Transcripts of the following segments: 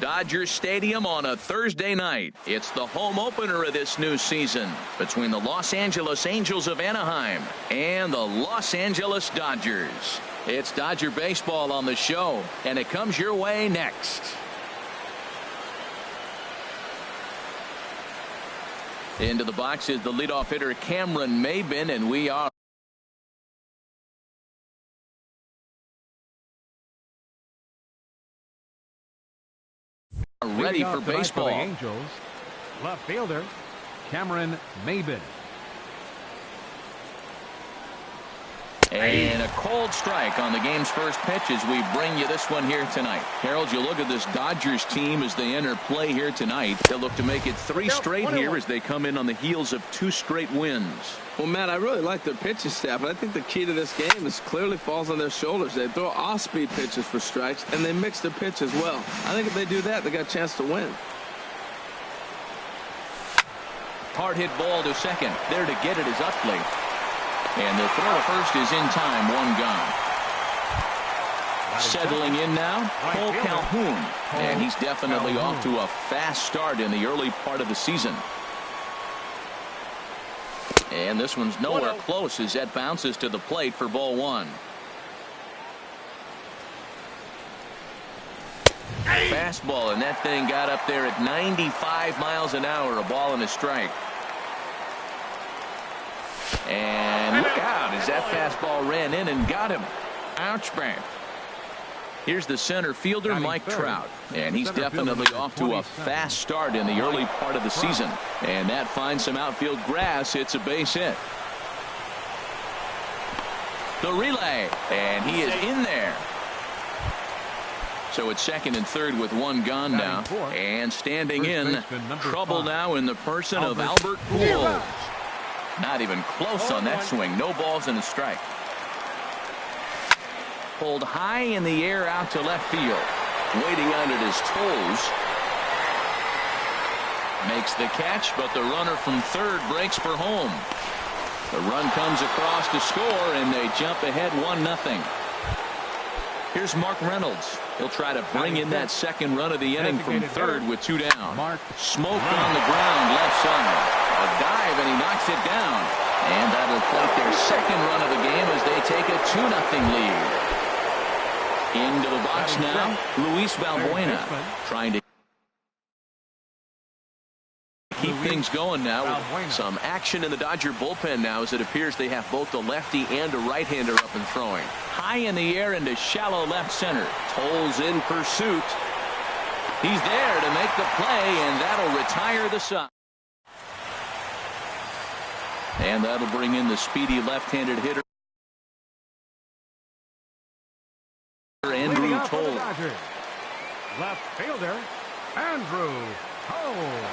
Dodger Stadium on a Thursday night. It's the home opener of this new season between the Los Angeles Angels of Anaheim and the Los Angeles Dodgers. It's Dodger baseball on the show, and it comes your way next. Into the box is the leadoff hitter Cameron Maybin, and we are ready for baseball. For the Angels, left fielder Cameron Maybin. And a cold strike on the game's first pitch as we bring you this one here tonight. Harold, you look at this Dodgers team as they enter play here tonight. They'll look to make it 3 straight here as they come in on the heels of 2 straight wins. Well, Matt, I really like their pitching staff, but I think the key to this game is clearly falls on their shoulders. They throw off-speed pitches for strikes, and they mix their pitch as well. I think if they do that, they got a chance to win. Hard hit ball to second. There to get it is Utley. And the throw to first is in time. 1 gone. Settling in now, Cole Calhoun. And he's definitely off to a fast start in the early part of the season. And this one's nowhere close as that bounces to the plate for ball 1. Fastball, and that thing got up there at 95 miles an hour, a ball and a strike. And look out as that fastball ran in and got him. Ouch, bang. Here's the center fielder, Mike Trout. And he's definitely off to a fast start in the early part of the season. And that finds some outfield grass. It's a base hit. The relay. And he is in there. So it's second and third with 1 gone now. And standing in, trouble now in the person of Albert Pujols. Not even close on that swing. No balls and a strike. Pulled high in the air out to left field. Waiting on it is Toles. Makes the catch, but the runner from third breaks for home. The run comes across to score, and they jump ahead 1-0. Here's Mark Reynolds. He'll try to bring in that second run of the inning from third with 2 down. Smoke on the ground left side. A dive, and he knocks it down. And that'll plate their second run of the game as they take a 2-0 lead. Into the box now, Luis Valbuena trying to keep things going now. Some action in the Dodger bullpen now as it appears they have both a lefty and a right-hander up and throwing. High in the air into shallow left center. Toles in pursuit. He's there to make the play, and that'll retire the side. And that'll bring in the speedy left-handed hitter, Andrew Toles. Left fielder, Andrew Toles.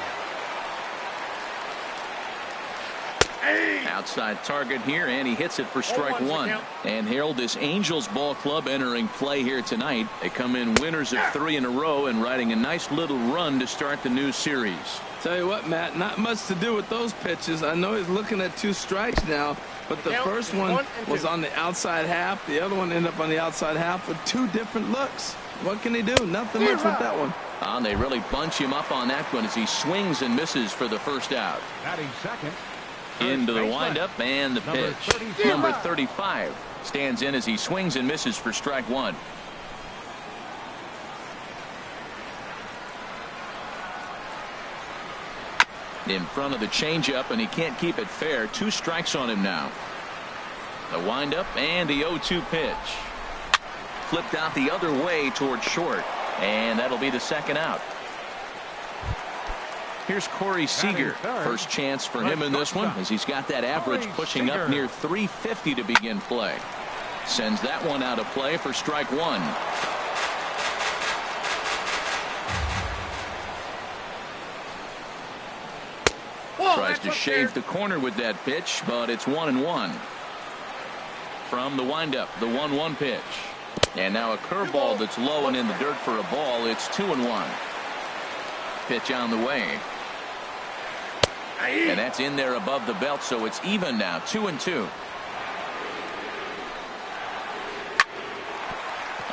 Outside target here, and he hits it for strike 1. And Harold, this Angels ball club entering play here tonight. They come in winners of 3 in a row and riding a nice little run to start the new series. Tell you what, Matt, not much to do with those pitches. I know he's looking at 2 strikes now, but the first one was on the outside half. The other one ended up on the outside half with 2 different looks. What can he do? Nothing much with that one. They really bunch him up on that one as he swings and misses for the first out. Batting second. Into the windup and the pitch. Number 35 stands in as he swings and misses for strike 1. In front of the changeup, and he can't keep it fair. 2 strikes on him now. The windup and the 0-2 pitch. Flipped out the other way towards short, and that'll be the second out. Here's Corey Seager. First chance for him in this one as he's got that average pushing up near 350 to begin play. Sends that one out of play for strike 1. Tries to shave the corner with that pitch, but it's 1-1. From the windup, the 1-1 pitch. And now a curveball that's low and in the dirt for a ball. It's 2-1. Pitch on the way. And that's in there above the belt, so it's even now, 2-2.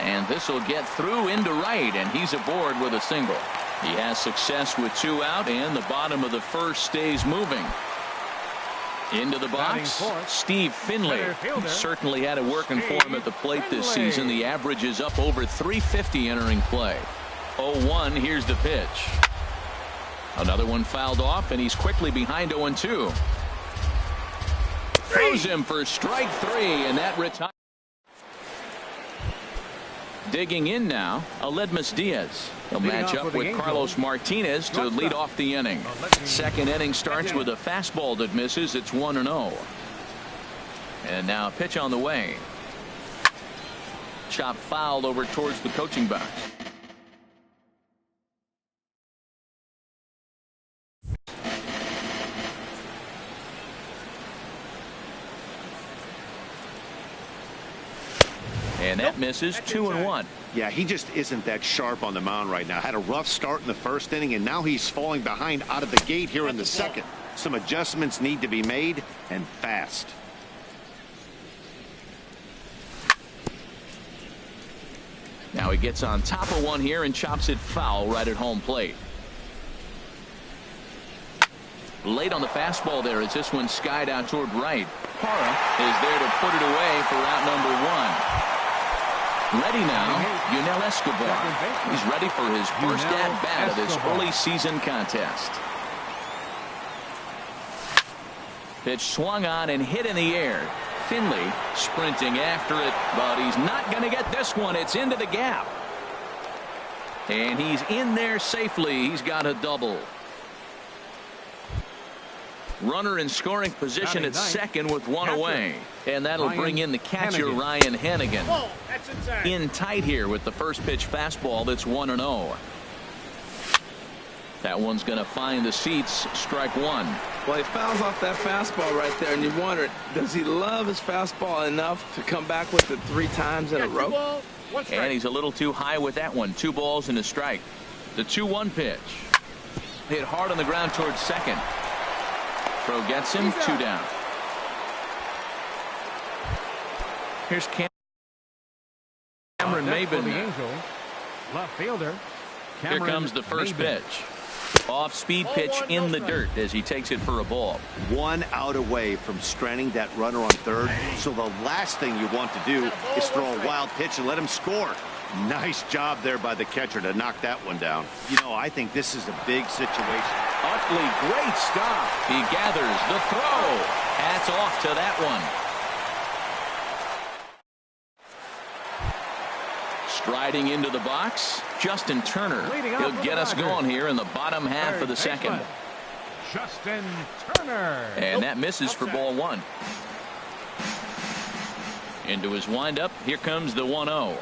And this will get through into right, and he's aboard with a single. He has success with 2 out, and the bottom of the first stays moving. Into the box, Steve Finley. Certainly had it working for him at the plate this season. The average is up over 350 entering play. 0-1, here's the pitch. Another one fouled off, and he's quickly behind 0-2. Throws him for strike 3, and that retires. Digging in now, Aledmus Diaz. He'll match up with Carlos Martinez to lead off the inning. Second inning starts with a fastball that misses. It's 1-0. And now a pitch on the way. Chop fouled over towards the coaching box. And that misses. 2-1. Yeah, he just isn't that sharp on the mound right now. Had a rough start in the first inning, and now he's falling behind out of the gate here in the second. Some adjustments need to be made, and fast. Now he gets on top of one here and chops it foul right at home plate. Late on the fastball there as this one skied out toward right. Parra is there to put it away for out number 1. Ready now, Yunel Escobar. He's ready for his first at-bat of this early season contest. Pitch swung on and hit in the air. Finley sprinting after it, but he's not going to get this one. It's into the gap. And he's in there safely. He's got a double. Runner in scoring position at second with 1 away. And that'll bring in the catcher, Ryan Hannigan. In tight here with the first pitch fastball that's 1-0. That one's going to find the seats. Strike 1. Well, he fouls off that fastball right there, and you wonder, does he love his fastball enough to come back with it 3 times in a row? And he's a little too high with that one. 2 balls and a strike. The 2-1 pitch. Hit hard on the ground towards second. Throw gets him. 2 down. Here's Cameron Maben. Left fielder. Here comes the first pitch. Off-speed pitch in the dirt as he takes it for a ball. 1 out away from stranding that runner on third. So the last thing you want to do is throw a wild pitch and let him score. Nice job there by the catcher to knock that one down. You know, I think this is a big situation. Utley, great stop. He gathers the throw. Hats off to that one. Striding into the box, Justin Turner. He'll get us going here in the bottom half of the second. Justin Turner. And that misses for ball 1. Into his windup. Here comes the 1-0.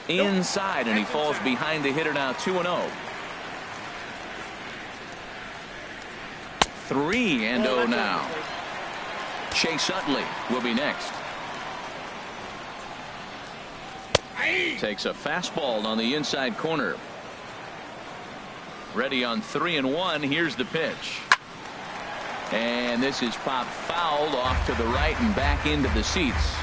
Inside, and he falls behind the hitter now. 2-0. 3-0 now. Chase Utley will be next. Takes a fastball on the inside corner. Ready on 3-1. Here's the pitch. And this is popped fouled off to the right and back into the seats.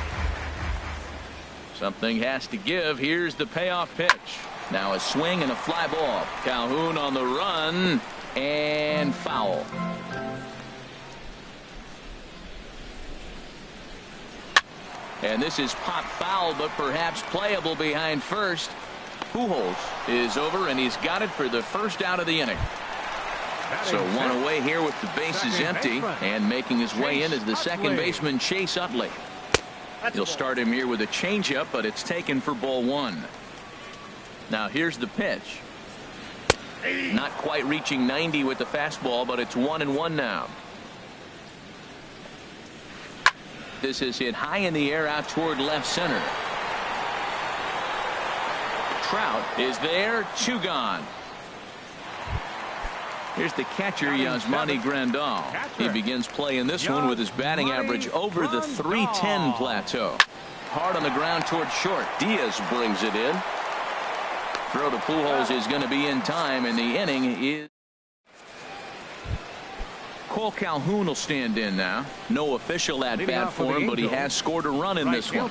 Something has to give. Here's the payoff pitch. Now a swing and a fly ball. Calhoun on the run and foul. And this is pop foul, but perhaps playable behind first. Pujols is over, and he's got it for the first out of the inning. So 1 away here with the bases empty, and making his way in is the second baseman, Chase Utley. He'll start him here with a changeup, but it's taken for ball 1. Now here's the pitch. Not quite reaching 90 with the fastball, but it's 1-1 now. This is hit high in the air out toward left center. Trout is there. 2 gone. Here's the catcher, Yasmani Grandal. He begins playing this one with his batting average over the .310 plateau. Hard on the ground toward short. Diaz brings it in. Throw to Pujols is going to be in time, and the inning is. Cole Calhoun will stand in now. No official at bat for him, but he has scored a run in this one.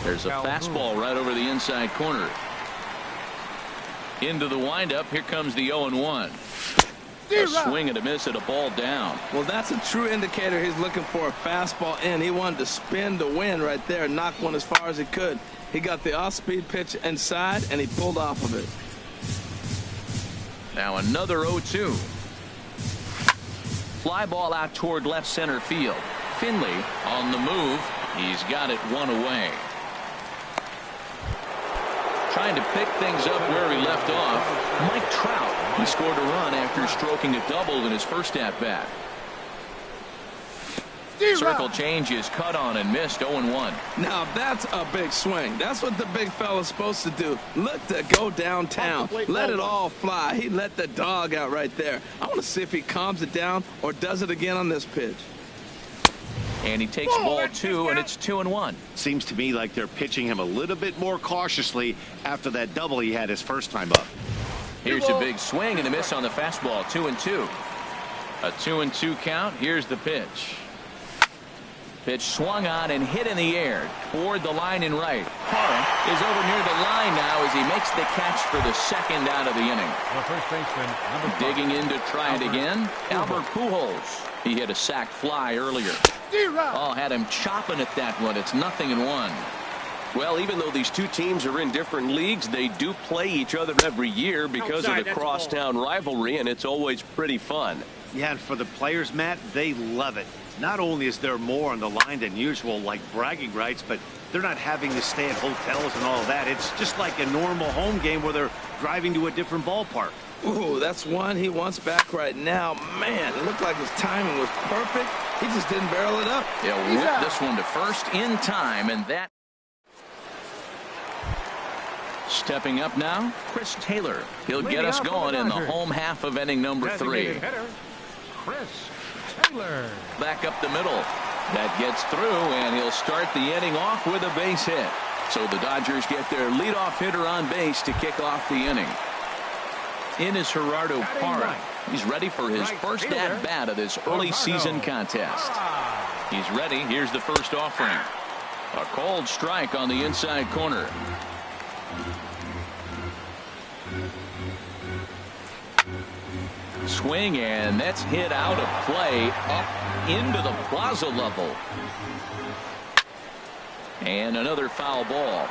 There's a fastball right over the inside corner. Into the windup. Here comes the 0-1. A swing and a miss at a ball down. Well, that's a true indicator he's looking for a fastball in. He wanted to spin to win right there, knock one as far as he could. He got the off-speed pitch inside, and he pulled off of it. Now another 0-2. Fly ball out toward left center field. Finley on the move. He's got it one away. Trying to pick things up where he left off. Mike Trout. He scored a run after stroking a double in his first at-bat. Circle change is cut on and missed. 0-1. Now that's a big swing. That's what the big fella's supposed to do. Look to go downtown. Let it all fly. He let the dog out right there. I want to see if he calms it down or does it again on this pitch. And he takes ball 2, and it's 2-1. Seems to me like they're pitching him a little bit more cautiously after that double he had his first time up. Here's a big swing and a miss on the fastball. 2-2. A 2-2 count. Here's the pitch. Pitch swung on and hit in the air toward the line in right. Parra is over near the line now as he makes the catch for the second out of the inning. The first baseman, number 5. Digging in to try it again. Albert Pujols. He hit a sac fly earlier. Oh, had him chopping at that one. It's 0-1. Well, even though these two teams are in different leagues, they do play each other every year because of the crosstown rivalry, and it's always pretty fun. Yeah, and for the players, Matt, they love it. Not only is there more on the line than usual, like bragging rights, but they're not having to stay at hotels and all that. It's just like a normal home game where they're driving to a different ballpark. Ooh, that's one he wants back right now. Man, it looked like his timing was perfect. He just didn't barrel it up. He'll whip this one to first in time, and that. Stepping up now, Chris Taylor. He'll get us going in the home half of inning number 3. Chris Taylor. Back up the middle. That gets through, and he'll start the inning off with a base hit. So the Dodgers get their leadoff hitter on base to kick off the inning. In is Gerardo Parra. He's ready for his first at-bat of this early season contest. He's ready. Here's the first offering. A cold strike on the inside corner. Swing, and that's hit out of play up into the plaza level. And another foul ball.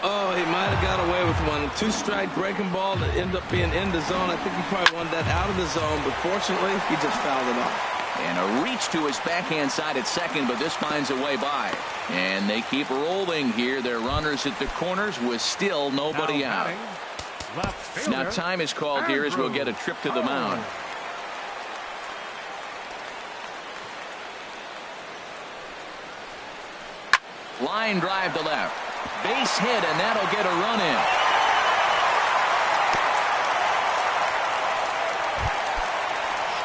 Oh, he might have got away with one. 2-strike breaking ball that ended up being in the zone. I think he probably wanted that out of the zone, but fortunately, he just fouled it off. And a reach to his backhand side at second, but this finds a way by. And they keep rolling here. Their runners at the corners with still nobody out. Now time is called here as we'll get a trip to the mound. Line drive to left. Base hit, and that'll get a run in.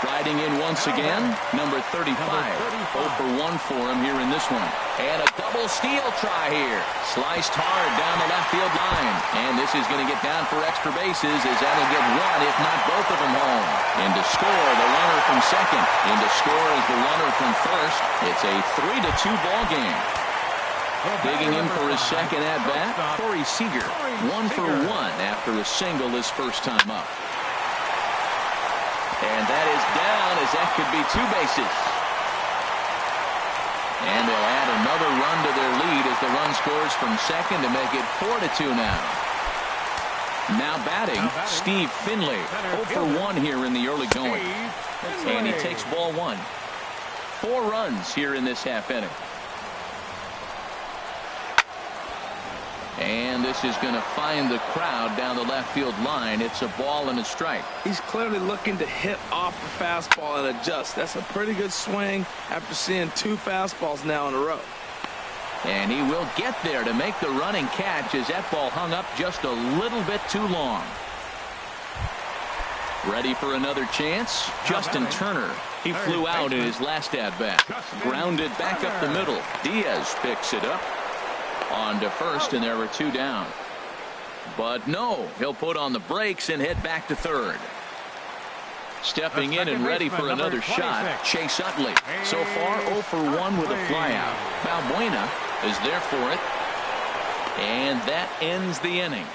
Striding in once again, number 35. 0 for 1 for him here in this one. And a double steal try here. Sliced hard down the left field line. And this is going to get down for extra bases as that'll get one, if not both of them home. In to score, the runner from second. In to score is the runner from first. It's a 3-2 ball game. Digging in for his second at-bat, Corey Seager. 1 for 1 after a single his first time up. And that is down as that could be 2 bases. And they'll add another run to their lead as the run scores from second to make it 4-2 now. Now batting, Steve Finley. 0 for 1 here in the early going. And he takes ball 1. 4 runs here in this half inning. And this is going to find the crowd down the left field line. It's a ball and a strike. He's clearly looking to hit off the fastball and adjust. That's a pretty good swing after seeing 2 fastballs now in a row. And he will get there to make the running catch as that ball hung up just a little bit too long. Ready for another chance? Justin Turner. He flew out in his last at-bat. Grounded back up the middle. Diaz picks it up. On to first, and there were 2 down. But no, he'll put on the brakes and head back to third. Stepping in and ready for another shot, Chase Utley. So far, 0 for 1 with a flyout. Balbuena is there for it. And that ends the inning.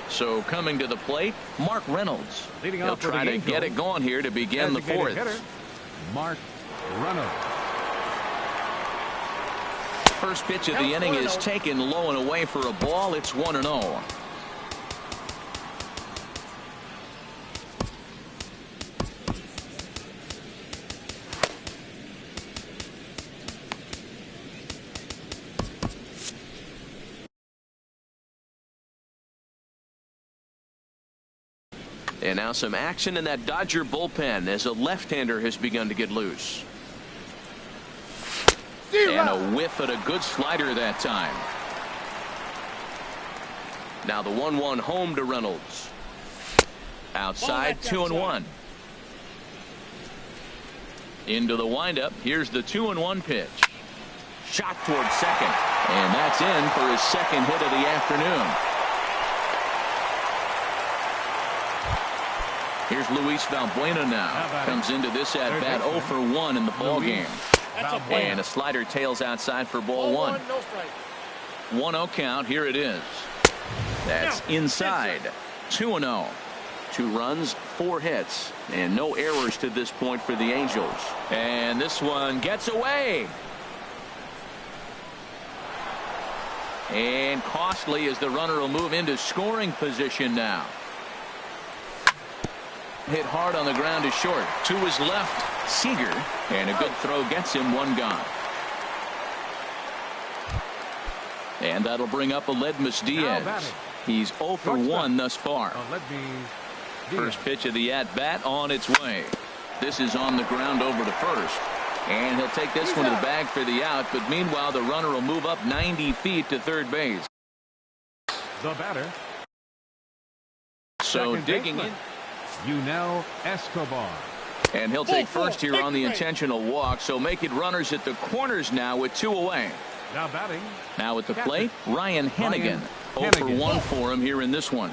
So coming to the plate, Mark Reynolds. He'll try to get it going here to begin the fourth. Mark Reynolds. First pitch of the inning is taken low and away for a ball. It's 1-0. And now some action in that Dodger bullpen as a left-hander has begun to get loose. And a whiff at a good slider that time. Now the 1-1 home to Reynolds. Outside, 2-1. Into the windup. Here's the 2-1 pitch. Shot towards second. And that's in for his second hit of the afternoon. Here's Luis Valbuena now. Comes into this at bat 0 for 1 in the ball game. And a slider tails outside for ball one. 1-0 count. Here it is. That's inside. 2-0. 2 runs, 4 hits, and no errors to this point for the Angels. And this one gets away. And costly as the runner will move into scoring position now. Hit hard on the ground to short. To his left, Seager. And a good throw gets him 1 gone. And that'll bring up Aledmus Diaz. He's 0 for 1 thus far. First pitch of the at-bat on its way. This is on the ground over to first. And he'll take this one to the bag for the out. But meanwhile, the runner will move up 90 feet to third base. The batter. So digging in. Yunel Escobar. And he'll take first here on the intentional walk. So make it runners at the corners now with 2 away. Now batting. Now at the plate, Ryan Hannigan. 0 for 1 for him here in this one.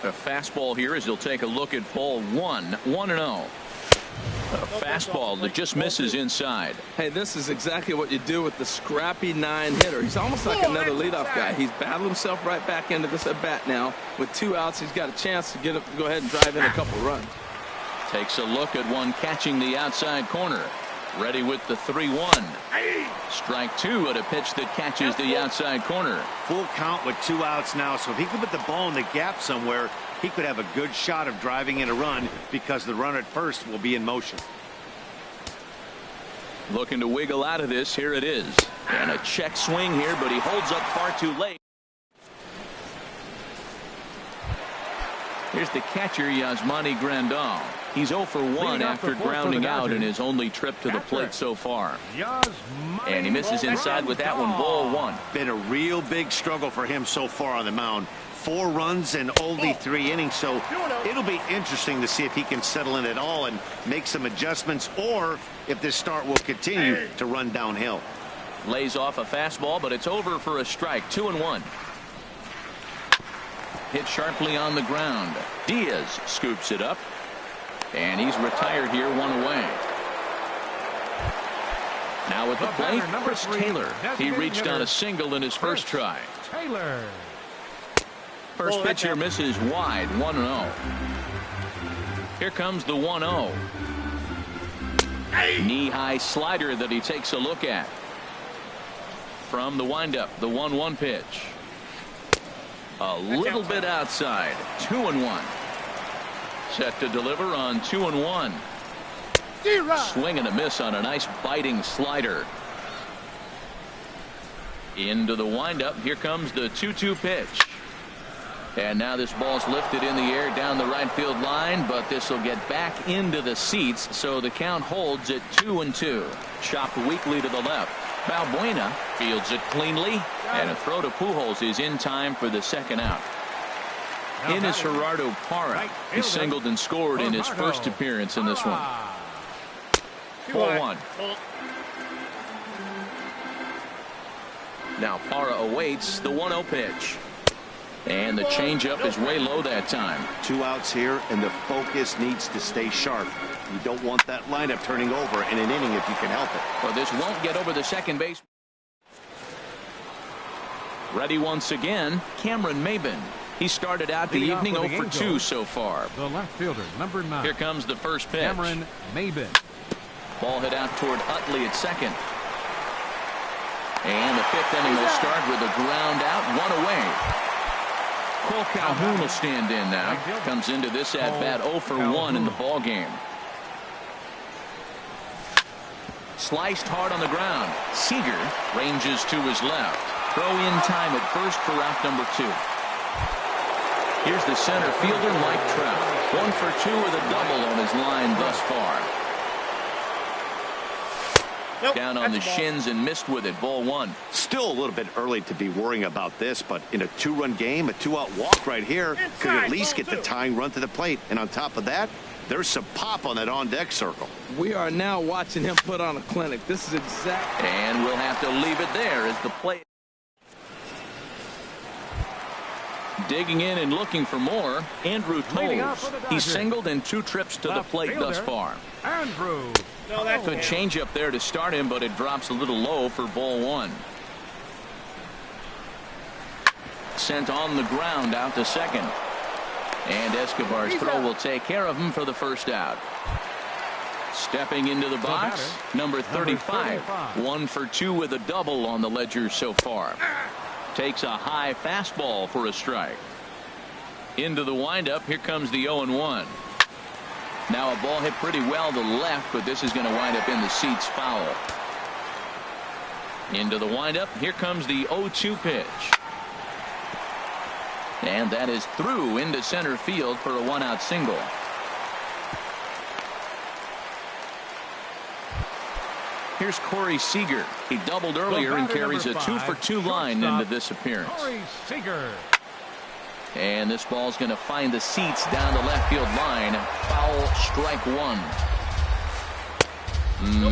A fastball here as he'll take a look at ball 1. 1-0. A fastball that just misses inside. Hey, this is exactly what you do with the scrappy 9-hitter. He's almost like another leadoff guy. He's battled himself right back into this at bat now. With 2 outs, he's got a chance to get up, go ahead and drive in a couple runs. Takes a look at one catching the outside corner. Ready with the 3-1. Strike 2 at a pitch that catches the outside corner. Full count with 2 outs now, so if he could put the ball in the gap somewhere, he could have a good shot of driving in a run because the runner at first will be in motion. Looking to wiggle out of this. Here it is. And a check swing here, but he holds up far too late. Here's the catcher, Yasmani Grandal. He's 0 for 1 after grounding out in his only trip to the plate so far. And he misses inside with that one. Ball 1. Been a real big struggle for him so far on the mound. 4 runs and only 3 innings, so it'll be interesting to see if he can settle in at all and make some adjustments, or if this start will continue to run downhill. Lays off a fastball, but it's over for a strike. 2-1. Hit sharply on the ground. Diaz scoops it up. And he's retired here, 1 away. Now at the plate, Chris Taylor. He reached on a single in his first try. Taylor. First pitch here misses wide. 1-0. Here comes the 1-0. Knee-high slider that he takes a look at. From the windup, the 1-1 pitch. A little bit outside. 2-1. Set to deliver on 2-1. Swing and a miss on a nice biting slider. Into the windup. Here comes the 2-2 pitch. And now this ball's lifted in the air down the right field line, but this will get back into the seats, so the count holds at 2-2. Chopped weakly to the left. Valbuena fields it cleanly, and a throw to Pujols is in time for the second out. In is Gerardo Parra. He singled and scored in his first appearance in this one. 4-1. Now Parra awaits the 1-0 pitch. And the changeup is way low that time. 2 outs here, and the focus needs to stay sharp. You don't want that lineup turning over in an inning if you can help it. Well, this won't get over the second base. Ready once again, Cameron Maben. He started out the evening 0 for 2 so far. The left fielder, number 9. Here comes the first pitch. Cameron Maben. Ball hit out toward Utley at second. And the 5th inning will start with a ground out, 1 away. Cole Calhoun will stand in now. Comes into this at bat 0 for 1 in the ball game. Sliced hard on the ground. Seager ranges to his left. Throw in time at first for out number 2. Here's the center fielder, Mike Trout. 1 for 2 with a double on his line thus far. Down on the shins and missed with it. Ball 1. Still a little bit early to be worrying about this, but in a 2-run game, a 2-out walk right here could at least get the tying run to the plate. And on top of that, there's some pop on that on-deck circle. We are now watching him put on a clinic. This is exact. And we'll have to leave it there as the play. Digging in and looking for more, Andrew Toles. He's singled in 2 trips to the plate thus far. Andrew. Good change up there to start him, but it drops a little low for ball 1. Sent on the ground out to second. And Escobar's throw will take care of him for the first out. Stepping into the box, number 35. 1 for 2 with a double on the ledger so far. Takes a high fastball for a strike. Into the windup, here comes the 0-1. Now a ball hit pretty well to left, but this is going to wind up in the seats foul. Into the windup, here comes the 0-2 pitch. And that is through into center field for a 1-out single. Here's Corey Seager. He doubled earlier and carries a 2 for 2 line into this appearance. Corey Seager. And this ball's going to find the seats down the left field line. Foul, strike 1.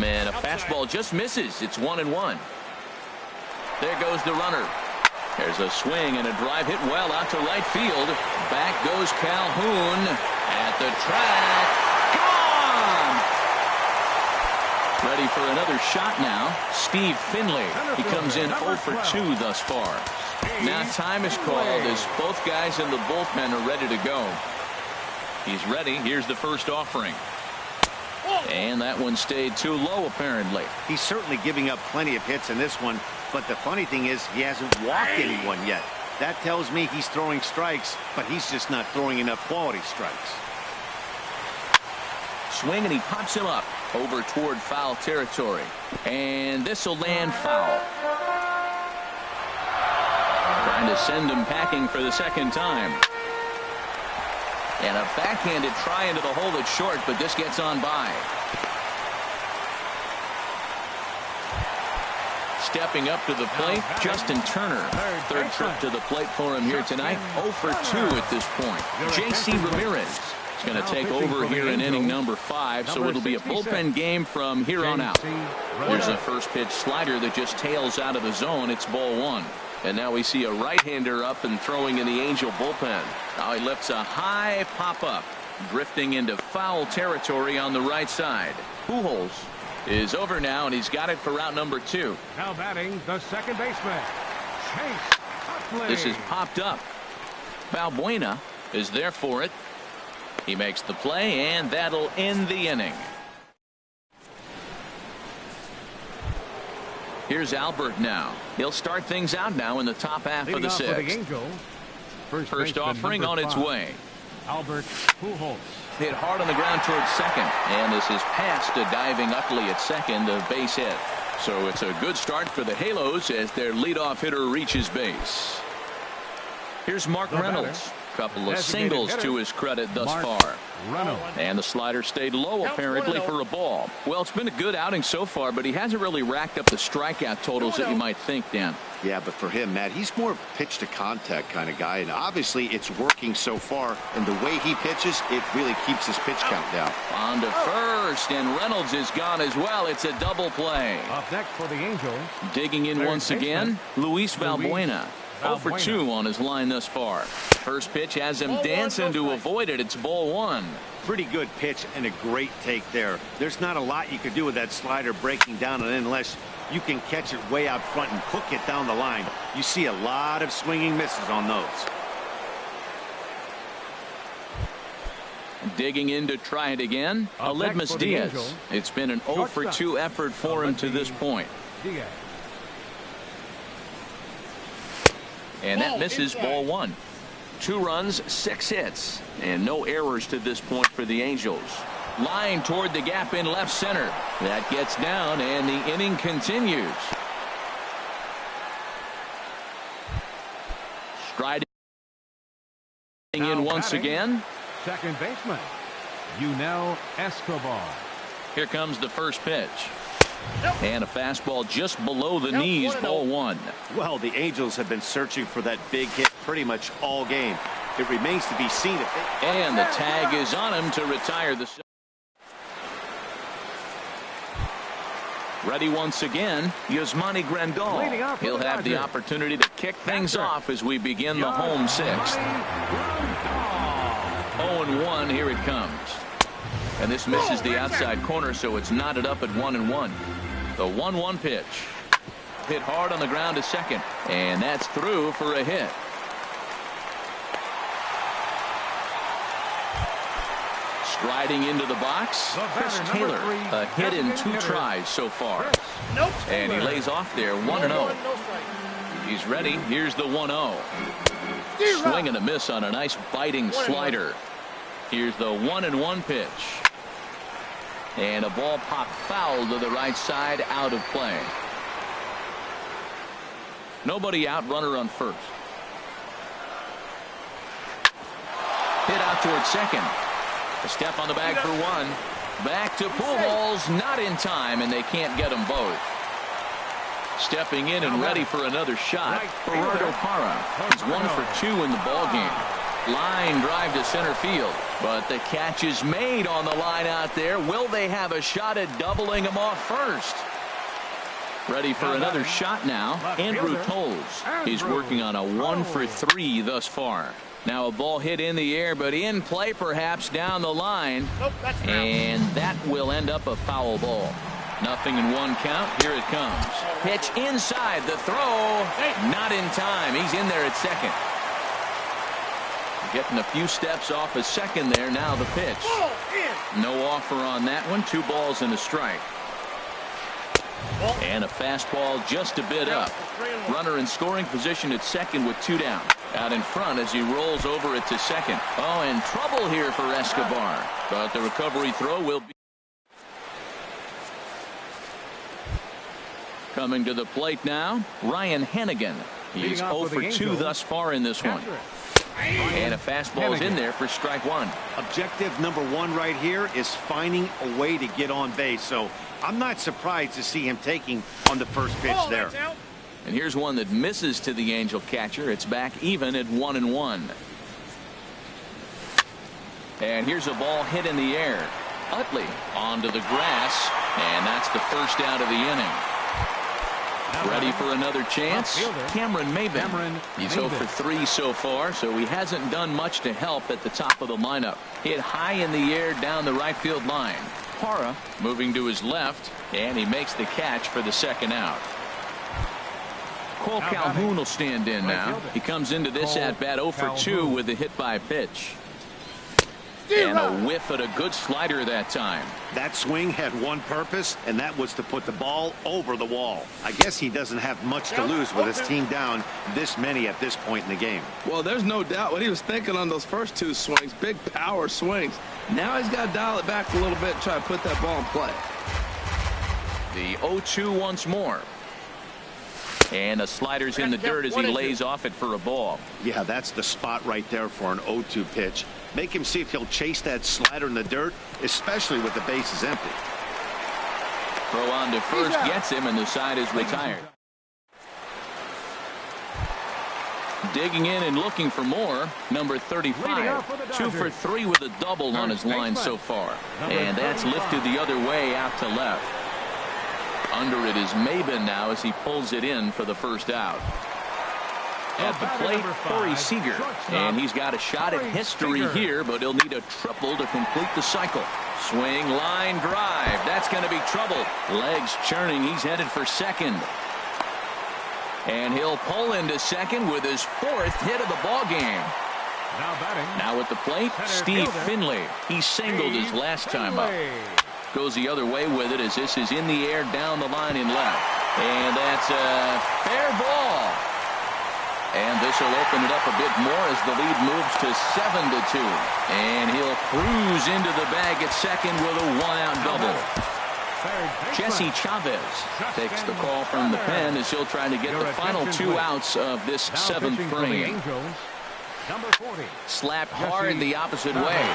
Man, a fastball just misses. It's 1-1. There goes the runner. There's a swing and a drive hit well out to right field. Back goes Calhoun at the track. Gone! Ready for another shot now. Steve Finley. He comes in 0 for 2 thus far. Now time is called as both guys in the bullpen are ready to go. He's ready. Here's the first offering. And that one stayed too low apparently. He's certainly giving up plenty of hits in this one, but the funny thing is he hasn't walked anyone yet. That tells me he's throwing strikes, but he's just not throwing enough quality strikes. Swing and he pops him up over toward foul territory. And this will land foul. Trying to send him packing for the second time. And a backhanded try into the hole that's short, but this gets on by. Stepping up to the plate, Justin Turner. Third trip to the plate for him here tonight. 0 for 2 at this point. J.C. Ramirez is going to take over here in inning number 5, so it'll be a bullpen game from here on out. Here's a first pitch slider that just tails out of the zone. It's ball 1. And now we see a right-hander up and throwing in the Angel bullpen. Now he lifts a high pop-up, drifting into foul territory on the right side. Pujols is over now, and he's got it for out number 2. Now batting the second baseman, Chase Utley. This is popped up. Valbuena is there for it. He makes the play, and that'll end the inning. Here's Albert now. He'll start things out now in the top half of the 6th. First offering on its way. Albert Pujols. Hit hard on the ground towards second. And this is past a diving Utley at second, a base hit. So it's a good start for the Halos as their leadoff hitter reaches base. Here's Mark Reynolds. Couple of singles to his credit thus far. And the slider stayed low apparently for a ball. Well, it's been a good outing so far, but he hasn't really racked up the strikeout totals that you might think, Dan. Yeah, but for him, Matt, he's more of a pitch to contact kind of guy, and obviously it's working so far, and the way he pitches, it really keeps his pitch count down. On to first, and Reynolds is gone as well. It's a double play. Up next for the Angels. Digging in once again, Luis Valbuena. 0 for 2 on his line thus far. First pitch has him dancing to avoid it. It's ball 1. Pretty good pitch and a great take there. There's not a lot you could do with that slider breaking down and unless you can catch it way out front and hook it down the line. You see a lot of swinging misses on those. Digging in to try it again, Aledmus Diaz. It's been an 0 for 2 effort for him to this point. And that misses ball 1. 2 runs, 6 hits, and no errors to this point for the Angels. Line toward the gap in left center. That gets down, and the inning continues. Striding in once again. Second baseman, Escobar. Here comes the first pitch. And a fastball just below the knees, ball 1. Well, the Angels have been searching for that big hit pretty much all game. It remains to be seen if they... And the tag is on him to retire the... Ready once again, Yasmani Grandal. He'll have the opportunity to kick things off as we begin the home 6th. 0-1, here it comes. And this misses the outside corner, so it's knotted up at 1-1. The 1-1 pitch. Hit hard on the ground to second. And that's through for a hit. Striding into the box, Chris Taylor. A hit in 2 tries so far. And he lays off there, 1-0. He's ready. Here's the 1-0. Swing and a miss on a nice biting slider. Here's the 1-1 pitch. And a ball popped foul to the right side, out of play. Nobody out, runner on first. Hit out toward second. A step on the bag for 1. Back to Pujols, not in time, and they can't get them both. Stepping in and ready for another shot, Gerardo Parra. He's 1 for 2 in the ballgame. Line drive to center field, but the catch is made on the line out there. Will they have a shot at doubling him off first? Ready for another shot now, Andrew Toles. He's working on a 1 for 3 thus far. Now a ball hit in the air, but in play perhaps down the line, and that will end up a foul ball. 0-1 count. Here it comes. Pitch inside, the throw, not in time. He's in there at second. Getting a few steps off a second there. Now the pitch. No offer on that one. 2 balls and a strike. And a fastball just a bit up. Runner in scoring position at second with 2 down. Out in front as he rolls over it to second. Oh, and trouble here for Escobar. But the recovery throw will be. Coming to the plate now, Ryan Hannigan. He's 0 for 2 thus far in this one. And a fastball's in there for strike 1. Objective number 1 right here is finding a way to get on base. So I'm not surprised to see him taking on the first pitch there. And here's one that misses to the Angel catcher. It's back even at 1-1. And here's a ball hit in the air. Utley onto the grass, and that's the first out of the inning. Ready for another chance, Cameron Maben. He's 0 for 3 so far, so he hasn't done much to help at the top of the lineup. Hit high in the air down the right field line. Parra moving to his left, and he makes the catch for the second out. Cole Calhoun will stand in now. He comes into this at-bat 0 for 2 with a hit by pitch. And a whiff at a good slider that time. That swing had one purpose, and that was to put the ball over the wall. I guess he doesn't have much to lose with his team down this many at this point in the game. Well, there's no doubt what he was thinking on those first 2 swings. Big power swings. Now he's got to dial it back a little bit and try to put that ball in play. The 0-2 once more. And the slider's in the dirt as he lays off it for a ball. Yeah, that's the spot right there for an 0-2 pitch. Make him see if he'll chase that slider in the dirt, especially with the bases empty. Throw on to first gets him, and the side is retired. Digging in and looking for more, number 35. 2 for 3 with a double on his line so far. And that's lifted the other way out to left. Under it is Maben now as he pulls it in for the first out. At the plate, Corey Seager. And he's got a shot at history here, but he'll need a triple to complete the cycle. Swing, line, drive. That's going to be trouble. Legs churning. He's headed for second. And he'll pull into second with his 4th hit of the ball game. Now at the plate, Steve Finley. He singled his last time up. Goes the other way with it as this is in the air down the line in left. And that's a fair ball. And this will open it up a bit more as the lead moves to 7-2. And he'll cruise into the bag at second with a 1-out double. Jesse Chavez takes the call from the pen as he'll try to get the final 2 outs of this 7th frame. Slapped hard the opposite way.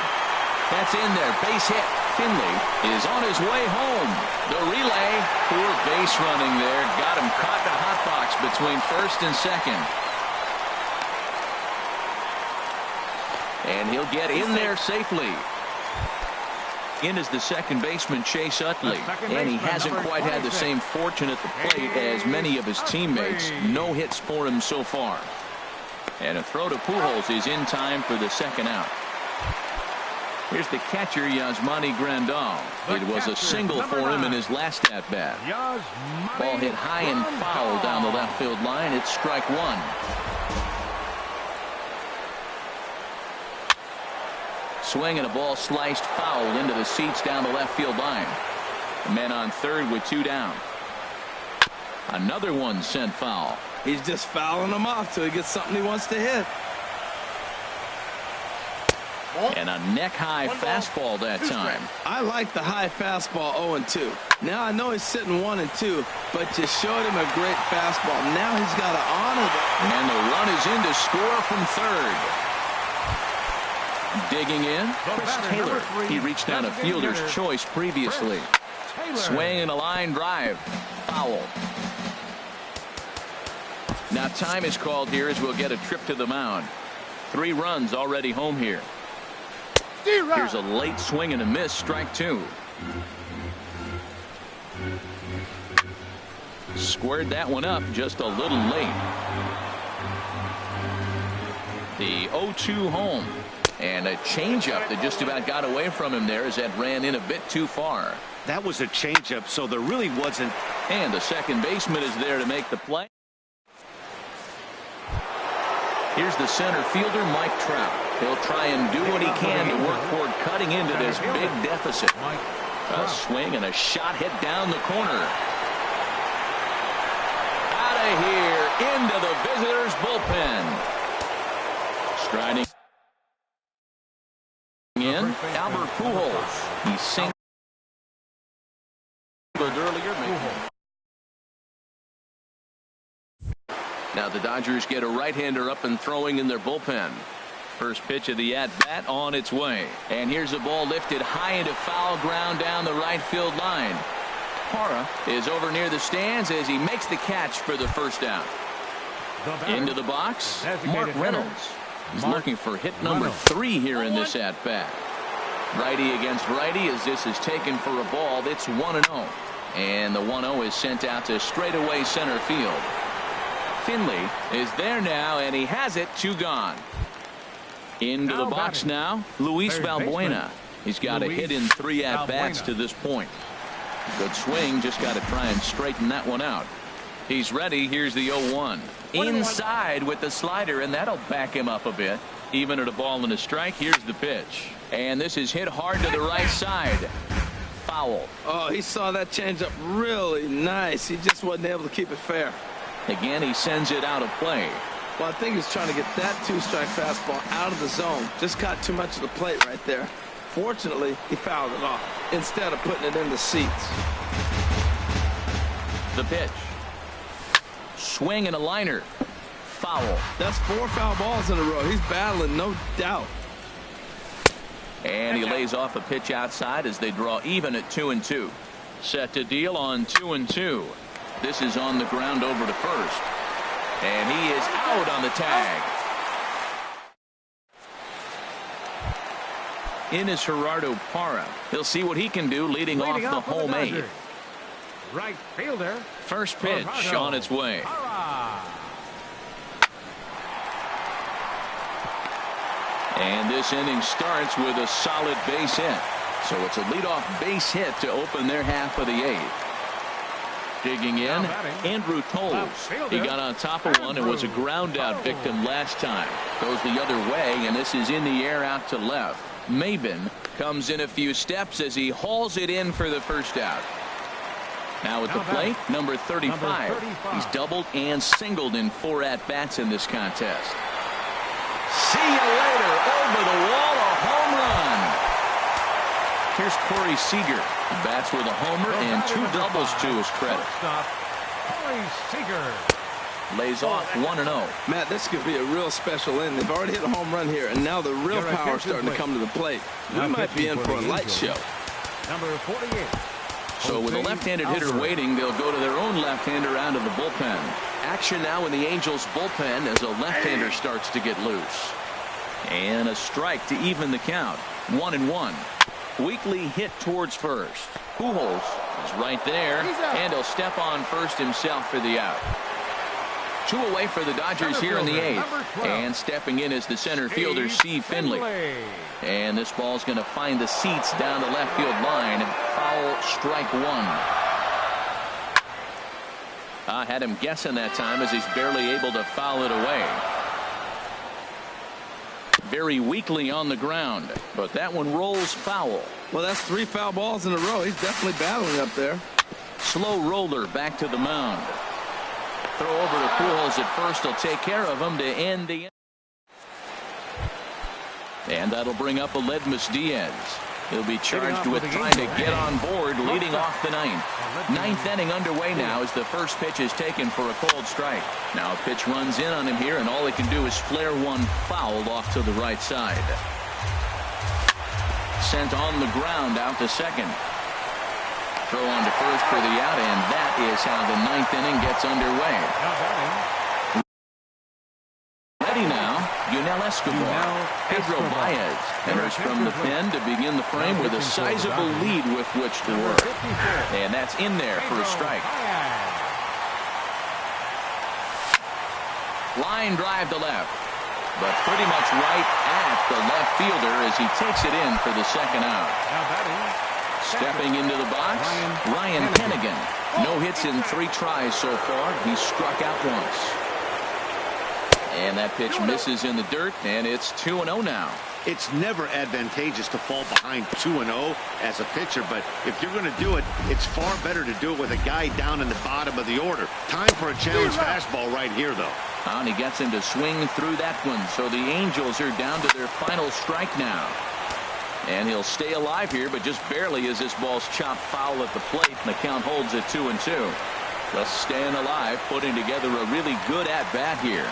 That's in there. Base hit. Finley is on his way home. The relay. Poor base running there. Got him caught in a hot box between first and second. And he'll get in there safely. In is the second baseman, Chase Utley. And he hasn't quite had the same fortune at the plate as many of his teammates. No hits for him so far. And a throw to Pujols is in time for the 2nd out. Here's the catcher, Yasmani Grandal. It was a single for him in his last at-bat. Ball hit high and foul down the left field line. It's strike 1. Swing and a ball sliced foul into the seats down the left field line. The man on third with 2 down. Another one sent foul. He's just fouling them off till he gets something he wants to hit. And a neck-high fastball that time. I like the high fastball 0-2. Now I know he's sitting 1-2, but you showed him a great fastball. Now he's got to honor that. And the run is in to score from third. Digging in, Chris Taylor. He reached on a fielder's choice previously. Swing and a line drive. Foul. Now time is called here as we'll get a trip to the mound. 3 runs already home here. Here's a late swing and a miss, strike 2. Squared that one up just a little late. The 0-2 home. And a changeup that just about got away from him there as that ran in a bit too far. That was a changeup, so there really wasn't. And the second baseman is there to make the play. Here's the center fielder, Mike Trout. He'll try and do what he can to work toward cutting into this big deficit. A swing and a shot hit down the corner. Out of here into the visitors' bullpen. Striding in, Albert Pujols. He singled earlier. Now the Dodgers get a right-hander up and throwing in their bullpen. First pitch of the at-bat on its way. And here's a ball lifted high into foul ground down the right field line. Parra is over near the stands as he makes the catch for the first out. Into the box, Mark Reynolds. He's looking for hit number 3 here in this at-bat. Righty against righty as this is taken for a ball. It's 1-0. And the 1-0 is sent out to straightaway center field. Finley is there now, and he has it. 2 gone. Into the box now, Luis Valbuena. He's got a hit in 3 at-bats to this point. Good swing, just got to try and straighten that one out. He's ready. Here's the 0-1. Inside with the slider, and that'll back him up a bit. Even at a ball and a strike, here's the pitch. And this is hit hard to the right side. Foul. Oh, he saw that changeup really nice. He just wasn't able to keep it fair. Again, he sends it out of play. Well, I think he's trying to get that 2-strike fastball out of the zone. Just caught too much of the plate right there. Fortunately, he fouled it off instead of putting it in the seats. The pitch. Swing and a liner. Foul. That's 4 foul balls in a row. He's battling, no doubt. And he lays off a pitch outside as they draw even at 2-2. Set to deal on 2-2. This is on the ground over to first. And he is out on the tag. In is Gerardo Parra. He'll see what he can do leading off the home 8. Right fielder. First pitch on its way. And this inning starts with a solid base hit. So it's a leadoff base hit to open their half of the 8th. Digging in, Andrew Tolles. He got on top of one and was a ground out victim last time. Goes the other way, and this is in the air out to left. Maben comes in a few steps as he hauls it in for the first out. Now at the plate, number 35. He's doubled and singled in 4 at-bats in this contest. See you later. Over the wall, a home run. Here's Corey Seager. He bats with a homer and 2 doubles to his credit. Corey Seager Lays off 1-0. Matt, this could be a real special inning. They've already hit a home run here, and now the real power is starting to come to the plate. We might be in for a light show. Number 48. So with a left-handed hitter waiting, they'll go to their own left-hander out of the bullpen. Action now in the Angels bullpen as a left-hander starts to get loose. And a strike to even the count. 1-1. Weekly hit towards first. Pujols is right there, and he'll step on first himself for the out. 2 away for the Dodgers here in the 8th. And stepping in is the center fielder, Steve Finley. And this ball's going to find the seats down the left field line. Foul, strike 1. I had him guessing that time as he's barely able to foul it away. Very weakly on the ground, but that one rolls foul. Well, that's 3 foul balls in a row. He's definitely battling up there. Slow roller back to the mound. Throw over to Pujols at first. He'll take care of him to end the inning. And that'll bring up Aledmys Diaz. He'll be charged with trying to get on board, leading off the 9th. 9th inning underway now as the first pitch is taken for a cold strike. Now a pitch runs in on him here, and all he can do is flare one foul off to the right side. Sent on the ground out to second. Throw on to first for the out, and that is how the 9th inning gets underway. Ready now, Yunel Escobar. Pedro Baez enters from the pen to begin the frame with a sizable lead with which to work. And that's in there for a strike. Line drive to left, but pretty much right at the left fielder as he takes it in for the second out. Stepping into the box, Ryan Hennigan. No hits in 3 tries so far. He's struck out once. And that pitch misses in the dirt, and it's 2-0 now. It's never advantageous to fall behind 2-0 as a pitcher, but if you're going to do it, it's far better to do it with a guy down in the bottom of the order. Time for a challenge fastball right here, though. And he gets him to swing through that one, so the Angels are down to their final strike now. And he'll stay alive here, but just barely as this ball's chopped foul at the plate, and the count holds at 2-2. Just staying alive, putting together a really good at-bat here.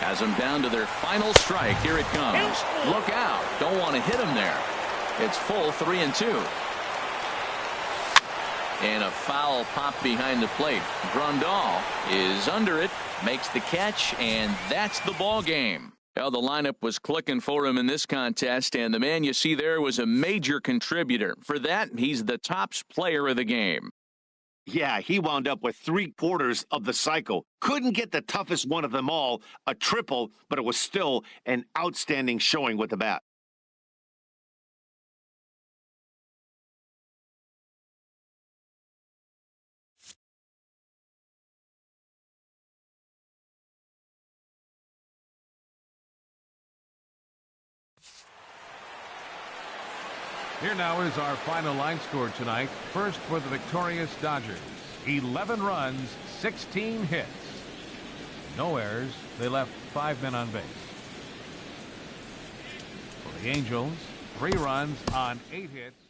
Has them down to their final strike. Here it comes. Look out. Don't want to hit him there. It's full 3-2. And a foul pop behind the plate. Grandal is under it, makes the catch, and that's the ball game. Well, the lineup was clicking for him in this contest, and the man you see there was a major contributor. For that, he's the tops player of the game. Yeah, he wound up with 3/4 of the cycle. Couldn't get the toughest one of them all, a triple, but it was still an outstanding showing with the bat. Here now is our final line score tonight. First for the victorious Dodgers. 11 runs, 16 hits. No errors. They left 5 men on base. For the Angels, 3 runs on 8 hits.